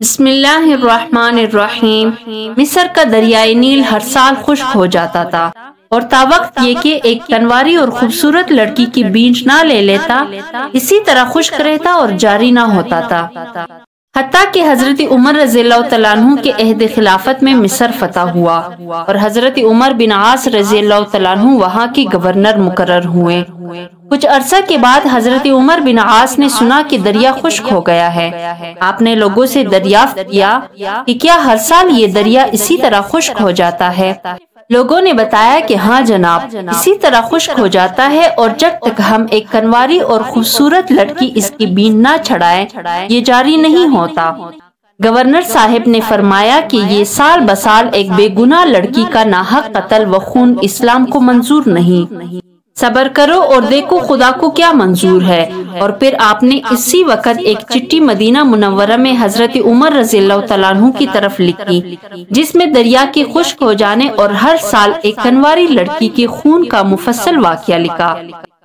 بسم اللہ الرحمن الرحیم۔ مصر کا دریائے نیل ہر سال خشک ہو جاتا تھا اور تاوقت یہ کہ ایک کنواری اور خوبصورت لڑکی کی بینچ نہ لے لیتا، اسی طرح خشک رہتا اور جاری نہ ہوتا تھا، حتیٰ کہ حضرت عمر رضی اللہ تعالیٰ عنہ کے عہد خلافت میں مصر فتح ہوا اور حضرت عمر بن عاص رضی اللہ تعالیٰ عنہ وہاں کے گورنر مقرر ہوئے۔ کچھ عرصہ کے بعد حضرت عمر بن عاص نے سنا کہ دریا خشک ہو گیا ہے۔ آپ نے لوگوں سے دریافت کیا کہ کیا ہر سال یہ دریا اسی طرح خشک ہو جاتا ہے؟ لوگوں نے بتایا کہ ہاں جناب، اسی طرح خشک ہو جاتا ہے، اور جب تک ہم ایک کنواری اور خوبصورت لڑکی اس کی بین نہ چھڑائے یہ جاری نہیں ہوتا۔ گورنر صاحب نے فرمایا کہ یہ سال بسال ایک بے گناہ لڑکی کا ناحق قتل و خون اسلام کو منظور نہیں۔ صبر کرو اور دیکھو خدا کو کیا منظور ہے۔ اور پھر آپ نے اسی وقت ایک چٹھی مدینہ منورہ میں حضرت عمر رضی اللہ تعالیٰ عنہ کی طرف لکھی، جس میں دریا کے خشک ہو جانے اور ہر سال ایک کنواری لڑکی کے خون کا مفصل واقعہ لکھا۔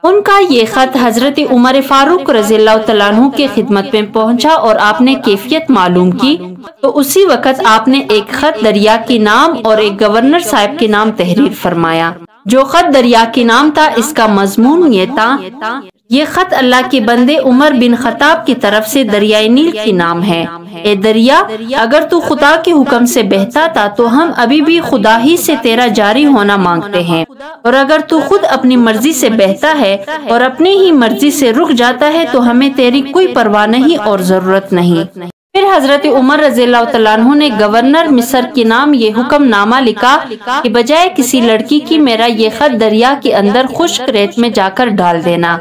ان کا یہ خط حضرت عمر فاروق رضی اللہ تعالیٰ عنہ کے خدمت میں پہنچا اور آپ نے کیفیت معلوم کی تو اسی وقت آپ نے ایک خط دریا کے نام اور ایک گورنر صاحب کے نام تحریر فرمایا۔ جو خط دریا کے نام تھا، اس کا مضمون یہ تھا: یہ خط اللہ کے بندے عمر بن خطاب کی طرف سے دریائے نیل کے نام ہے۔ اے دریا، اگر تو خدا کے حکم سے بہتا تھا تو ہم ابھی بھی خدا ہی سے تیرا جاری ہونا مانگتے ہیں، اور اگر تو خود اپنی مرضی سے بہتا ہے اور اپنی ہی مرضی سے رک جاتا ہے تو ہمیں تیری کوئی پرواہ نہیں اور ضرورت نہیں۔ پھر حضرت عمر رضی اللہ تعالیٰ عنہ نے گورنر مصر کے نام یہ حکم نامہ لکھا کہ بجائے کسی لڑکی کی میرا یہ خط دریا کے اندر خشک ریت میں جا کر ڈال دینا۔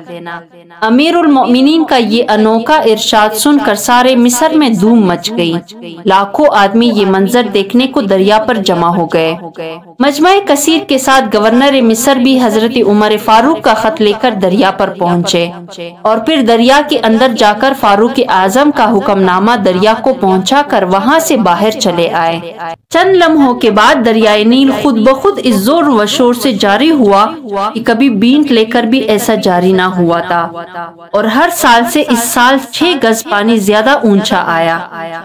امیر المؤمنین کا یہ انوکھا ارشاد سن کر سارے مصر میں دھوم مچ گئی۔ لاکھوں آدمی یہ منظر دیکھنے کو دریا پر جمع ہو گئے۔ مجمع کثیر کے ساتھ گورنر مصر بھی حضرت عمر فاروق کا خط لے کر دریا پر پہنچے اور پھر دریا کے اندر جا کر فاروق اعظم کا حکم نامہ دریا کو پہنچا کر وہاں سے باہر چلے آئے۔ چند لمحوں کے بعد دریائے نیل خود بخود اس زور و شور سے جاری ہوا کہ کبھی بینٹ لے کر بھی ایسا جاری نہ ہوا تھا، اور ہر سال سے اس سال 6 گز پانی زیادہ اونچا آیا۔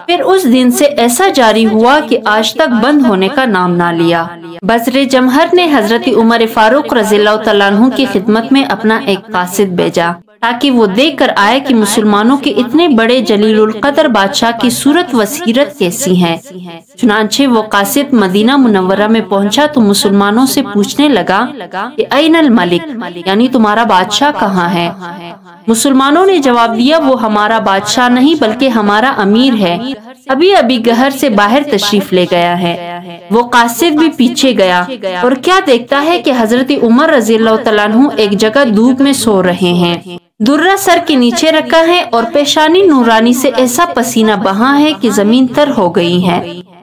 پھر اس دن سے ایسا جاری ہوا کہ آج تک بند ہونے کا نام نہ لیا۔ بزر جمہر نے حضرت عمر فاروق رضی اللہ تعالیٰ عنہ کی خدمت میں اپنا ایک قاصد بھیجا تاکہ وہ دیکھ کر آئے کہ مسلمانوں کے اتنے بڑے جلیل القدر بادشاہ کی صورت و سیرت کیسی ہے۔ چنانچہ وہ قاصد مدینہ منورہ میں پہنچا تو مسلمانوں سے پوچھنے لگا کہ این الملک، یعنی تمہارا بادشاہ کہاں ہے؟ مسلمانوں نے جواب دیا، وہ ہمارا بادشاہ نہیں بلکہ ہمارا امیر ہے، ابھی ابھی گھر سے باہر تشریف لے گیا ہے۔ وہ قاصد بھی پیچھے گیا اور کیا دیکھتا ہے کہ حضرت عمر رضی اللہ تعالیٰ عنہ ایک جگہ دھوپ میں سو رہے ہیں، درہ سر کے نیچے رکھا ہے اور پیشانی نورانی سے ایسا پسینہ بہا ہے کہ زمین تر ہو گئی ہے۔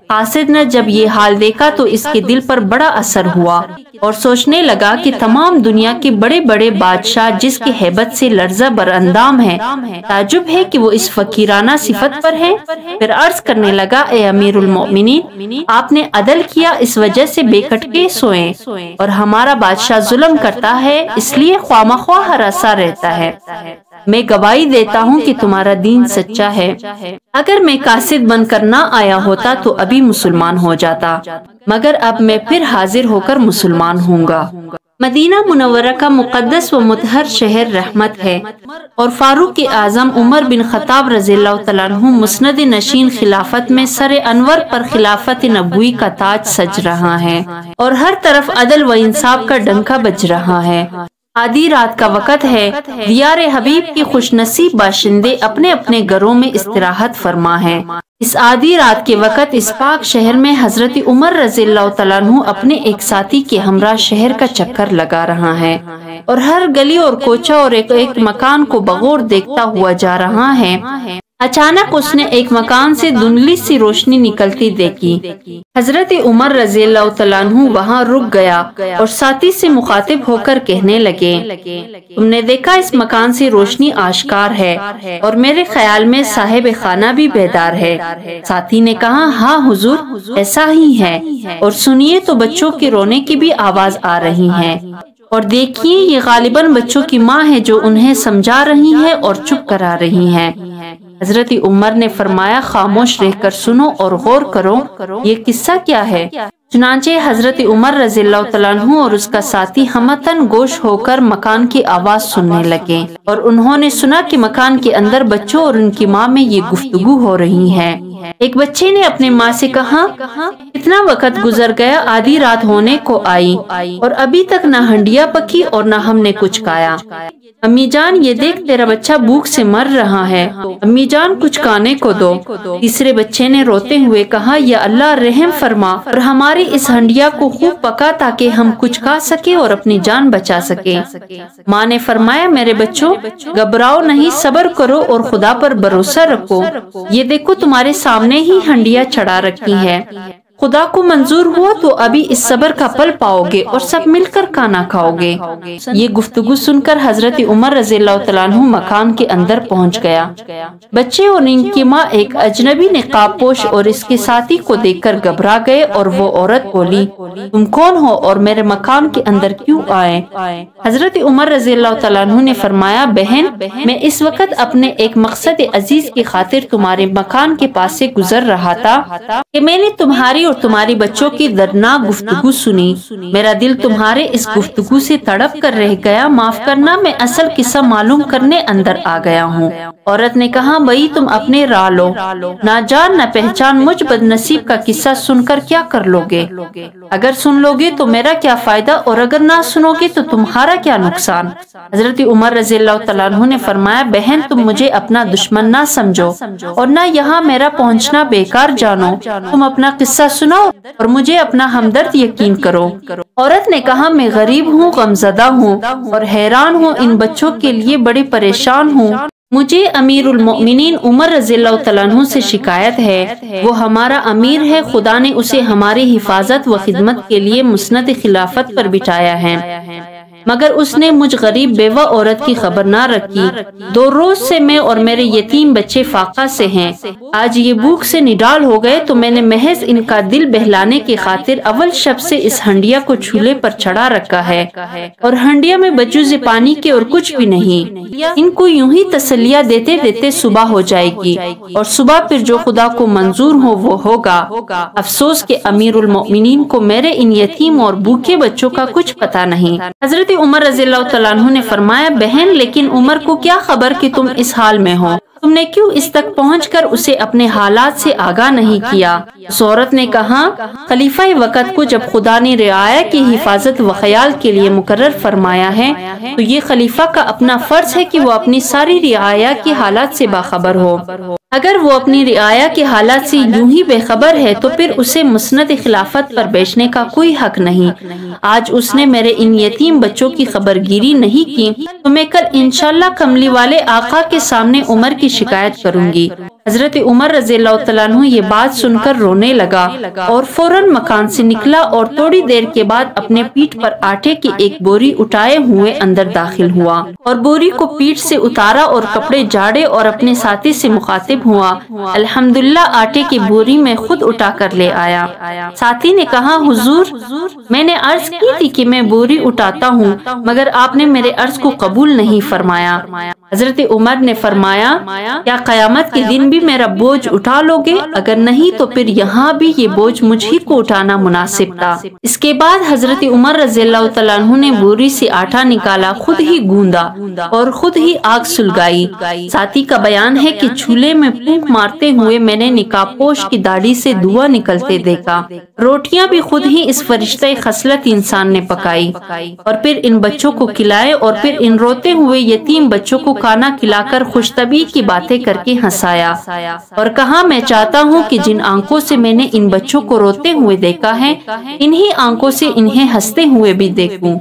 قاصد نے جب یہ حال دیکھا تو اس کے دل پر بڑا اثر ہوا اور سوچنے لگا کہ تمام دنیا کے بڑے بڑے بادشاہ جس کی ہیبت سے لرزہ بر اندام ہے، تعجب ہے کہ وہ اس فقیرانہ صفت پر ہے۔ پھر عرض کرنے لگا، اے امیر المؤمنین، آپ نے عدل کیا، اس وجہ سے بے کٹ کے سوئیں، اور ہمارا بادشاہ ظلم کرتا ہے اس لیے خواہ مخواہ ہراسا رہتا ہے۔ میں گواہی دیتا ہوں کہ تمہارا دین سچا ہے۔ اگر میں قاصد بن کر نہ آیا ہوتا تو ابھی مسلمان ہو جاتا، مگر اب میں پھر حاضر ہو کر مسلمان ہوں گا۔ مدینہ منورہ کا مقدس و مطہر شہر رحمت ہے، اور فاروق اعظم عمر بن خطاب رضی اللہ تعالیٰ عنہ مسند نشین خلافت میں سر انور پر خلافت نبوی کا تاج سج رہا ہے اور ہر طرف عدل و انصاف کا ڈنکا بج رہا ہے۔ آدھی رات کا وقت ہے، دیار حبیب کی خوش نصیب باشندے اپنے اپنے گھروں میں استراحت فرما ہے۔ اس آدھی رات کے وقت اس پاک شہر میں حضرت عمر رضی اللہ تعالیٰ عنہ اپنے ایک ساتھی کے ہمراہ شہر کا چکر لگا رہا ہے اور ہر گلی اور کوچہ اور ایک مکان کو بغور دیکھتا ہوا جا رہا ہے۔ اچانک اس نے ایک مکان سے دھندلی سی روشنی نکلتی دیکھی۔ حضرت عمر رضی اللہ تعالیٰ عنہ وہاں رک گیا اور ساتھی سے مخاطب ہو کر کہنے لگے، تم نے دیکھا اس مکان سے روشنی آشکار ہے اور میرے خیال میں صاحب خانہ بھی بیدار ہے۔ ساتھی نے کہا، ہاں حضور، ایسا ہی ہے، اور سنیے تو بچوں کے رونے کی بھی آواز آ رہی ہے، اور دیکھیے یہ غالباً بچوں کی ماں ہے جو انہیں سمجھا رہی ہے اور چپ کرا رہی ہے۔ حضرت عمر نے فرمایا خاموش رہ کر سنو اور غور کرو، یہ قصہ کیا ہے؟ چنانچہ حضرت عمر رضی اللہ تعالیٰ عنہ اور اس کا ساتھی ہمتن گوش ہو کر مکان کی آواز سننے لگے، اور انہوں نے سنا کہ مکان کے اندر بچوں اور ان کی ماں میں یہ گفتگو ہو رہی ہے۔ ایک بچے نے اپنے ماں سے کہا، اتنا وقت گزر گیا، آدھی رات ہونے کو آئی اور ابھی تک نہ ہنڈیا پکی اور نہ ہم نے کچھ کھایا۔ امی جان یہ دیکھ تیرا بچہ بھوک سے مر رہا ہے، امی جان کچھ کھانے کو دو۔ تیسرے بچے نے روتے ہوئے کہا، یا اللہ رحم فرما اور ہماری اس ہنڈیا کو خوب پکا تاکہ ہم کچھ کھا سکے اور اپنی جان بچا سکے۔ ماں نے فرمایا، میرے بچوں گھبراؤ نہیں، صبر کرو اور خدا پر بھروسہ رکھو، یہ دیکھو تمہارے سامنے ہی ہنڈیا چڑھا رکھی ہے، خدا کو منظور ہوا تو ابھی اس صبر کا پل پاؤ گے اور سب مل کر کھانا کھاؤ گے۔ یہ گفتگو سن کر حضرت عمر رضی اللہ تعالیٰ عنہ مکان کے اندر پہنچ گیا۔ بچے اور ان کی ماں ایک اجنبی نقاب پوش اور اس کے ساتھی کو دیکھ کر گھبرا گئے، اور وہ عورت بولی، تم کون ہو اور میرے مکان کے اندر کیوں آئے؟ حضرت عمر رضی اللہ تعالیٰ عنہ نے فرمایا، بہن میں اس وقت اپنے ایک مقصد عزیز کی خاطر تمہارے مکان کے پاس سے گزر رہا تھا کہ میں نے تمہاری اور تمہاری بچوں کی دردناک گفتگو سنی، میرا دل تمہارے اس گفتگو سے تڑپ کر رہ گیا، معاف کرنا میں اصل قصہ معلوم کرنے اندر آ گیا ہوں۔ عورت نے کہا، بھائی تم اپنے راہ لو، نہ جان نہ پہچان مجھ بد نصیب کا قصہ سن کر کیا کر لو گے؟ اگر سن لو گے تو میرا کیا فائدہ اور اگر نہ سنو گے تو تمہارا کیا نقصان؟ حضرت عمر رضی اللہ تعالیٰ عنہ نے فرمایا، بہن تم مجھے اپنا دشمن نہ سمجھو اور نہ یہاں میرا پہنچنا بیکار جانو، تم اپنا قصہ سناؤ اور مجھے اپنا ہمدرد یقین کرو۔ عورت نے کہا، میں غریب ہوں، غمزدہ ہوں اور حیران ہوں، ان بچوں کے لیے بڑی پریشان ہوں، مجھے امیر المؤمنین عمر رضی اللہ تعالیٰ عنہ سے شکایت ہے، وہ ہمارا امیر ہے، خدا نے اسے ہماری حفاظت و خدمت کے لیے مسند خلافت پر بٹھایا ہے، مگر اس نے مجھ غریب بیوہ عورت کی خبر نہ رکھی، 2 روز سے میں اور میرے یتیم بچے فاقہ سے ہیں، آج یہ بھوک سے نڈال ہو گئے تو میں نے محض ان کا دل بہلانے کی خاطر اول شب سے اس ہنڈیا کو چولہے پر چڑھا رکھا ہے، اور ہنڈیا میں بجوز پانی کے اور کچھ بھی نہیں، ان کو یوں ہی تسلیہ دیتے دیتے صبح ہو جائے گی، اور صبح پھر جو خدا کو منظور ہو وہ ہوگا۔ افسوس کہ امیر المؤمنین کو میرے ان یتیم اور بھوکے بچوں کا کچھ پتہ نہیں۔ حضرت عمر رضی اللہ تعالیٰ عنہ نے فرمایا، بہن لیکن عمر کو کیا خبر کہ تم اس حال میں ہو، تم نے کیوں اس تک پہنچ کر اسے اپنے حالات سے آگاہ نہیں کیا؟ اس عورت نے کہا، خلیفہ وقت کو جب خدا نے رعایا کی حفاظت و خیال کے لیے مقرر فرمایا ہے تو یہ خلیفہ کا اپنا فرض ہے کہ وہ اپنی ساری رعایا کے حالات سے باخبر ہو۔ اگر وہ اپنی رعایا کے حالات سے یوں ہی بے خبر ہے تو پھر اسے مسند خلافت پر بیچنے کا کوئی حق نہیں۔ آج اس نے میرے ان یتیم بچوں کی خبر گیری نہیں کی تو میں کل انشاءاللہ کملی والے آقا کے سامنے عمر کی شکایت کروں گی۔ حضرت عمر رضی اللہ تعالیٰ عنہ یہ بات سن کر رونے لگا اور فوراً مکان سے نکلا اور تھوڑی دیر کے بعد اپنے پیٹھ پر آٹے کی ایک بوری اٹھائے ہوئے اندر داخل ہوا اور بوری کو پیٹھ سے اتارا اور کپڑے جھاڑے اور اپنے ساتھی سے مخاطب ہوا، الحمدللہ آٹے کی بوری میں خود اٹھا کر لے آیا۔ ساتھی نے کہا، حضور میں نے عرض کی تھی کہ میں بوری اٹھاتا ہوں مگر آپ نے میرے عرض کو قبول نہیں فرمایا۔ حضرت عمر نے فرمایا، کیا قیامت کے دن بھی میرا بوجھ اٹھا لو گے؟ اگر نہیں تو پھر یہاں بھی یہ بوجھ مجھ ہی کو اٹھانا مناسب تھا۔ اس کے بعد حضرت عمر رضی اللہ تعالیٰ عنہ نے بوری سے آٹا نکالا، خود ہی گوندا اور خود ہی آگ سلگائی۔ ساتھی کا بیان ہے کہ چولہے میں پھونک مارتے ہوئے میں نے نقاب پوش کی داڑھی سے دھواں نکلتے دیکھا۔ روٹیاں بھی خود ہی اس فرشتہ خصلت انسان نے پکائی اور پھر ان بچوں کو کھلائے اور پھر ان روتے ہوئے یتیم بچوں کو کھانا کھلا کر خوش طبعی کی باتیں کر کے ہنسایا اور کہا، میں چاہتا ہوں کہ جن آنکھوں سے میں نے ان بچوں کو روتے ہوئے دیکھا ہے انہی آنکھوں سے انہیں ہنستے ہوئے بھی دیکھوں۔